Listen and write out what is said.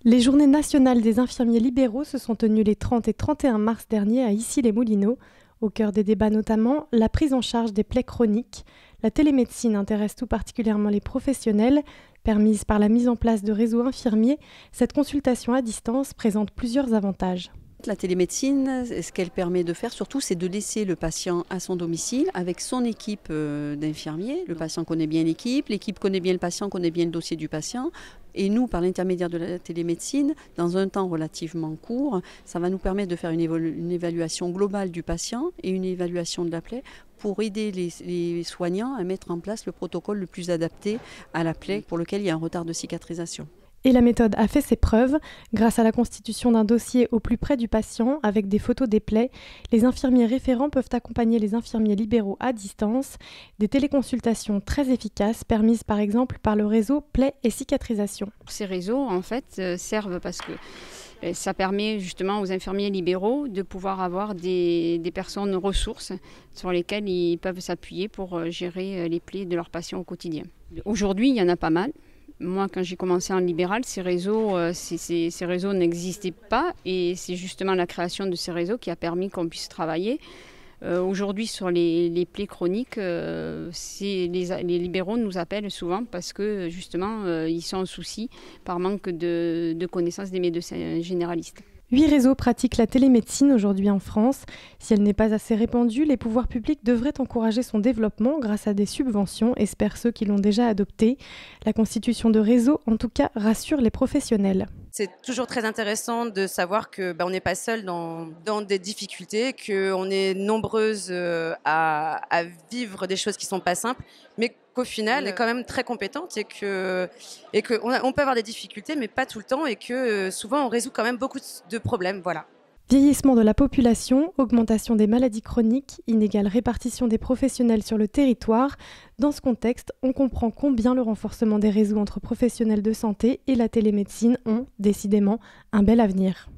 Les journées nationales des infirmiers libéraux se sont tenues les 30 et 31 mars dernier à Issy-les-Moulineaux. Au cœur des débats notamment, la prise en charge des plaies chroniques. La télémédecine intéresse tout particulièrement les professionnels. Permise par la mise en place de réseaux infirmiers, cette consultation à distance présente plusieurs avantages. La télémédecine, ce qu'elle permet de faire surtout, c'est de laisser le patient à son domicile avec son équipe d'infirmiers. Le patient connaît bien l'équipe connaît bien le patient, connaît bien le dossier du patient. Et nous, par l'intermédiaire de la télémédecine, dans un temps relativement court, ça va nous permettre de faire une évaluation globale du patient et une évaluation de la plaie pour aider les soignants à mettre en place le protocole le plus adapté à la plaie pour lequel il y a un retard de cicatrisation. Et la méthode a fait ses preuves. Grâce à la constitution d'un dossier au plus près du patient, avec des photos des plaies, les infirmiers référents peuvent accompagner les infirmiers libéraux à distance. Des téléconsultations très efficaces, permises par exemple par le réseau Plaies et Cicatrisation. Ces réseaux, en fait, servent parce que ça permet justement aux infirmiers libéraux de pouvoir avoir des personnes ressources sur lesquelles ils peuvent s'appuyer pour gérer les plaies de leurs patients au quotidien. Aujourd'hui, il y en a pas mal. Moi, quand j'ai commencé en libéral, ces réseaux n'existaient pas et c'est justement la création de ces réseaux qui a permis qu'on puisse travailler. Aujourd'hui, sur les plaies chroniques, les libéraux nous appellent souvent parce que justement, ils sont en souci par manque de connaissances des médecins généralistes. 8 réseaux pratiquent la télémédecine aujourd'hui en France. Si elle n'est pas assez répandue, les pouvoirs publics devraient encourager son développement grâce à des subventions, espèrent ceux qui l'ont déjà adopté. La constitution de réseaux, en tout cas, rassure les professionnels. C'est toujours très intéressant de savoir que on n'est pas seul dans des difficultés, qu'on est nombreuses à vivre des choses qui sont pas simples, mais qu'au final, on est quand même très compétente et qu'on peut avoir des difficultés, mais pas tout le temps, et que souvent on résout quand même beaucoup de problèmes. Voilà. Vieillissement de la population, augmentation des maladies chroniques, inégale répartition des professionnels sur le territoire. Dans ce contexte, on comprend combien le renforcement des réseaux entre professionnels de santé et la télémédecine ont, décidément, un bel avenir.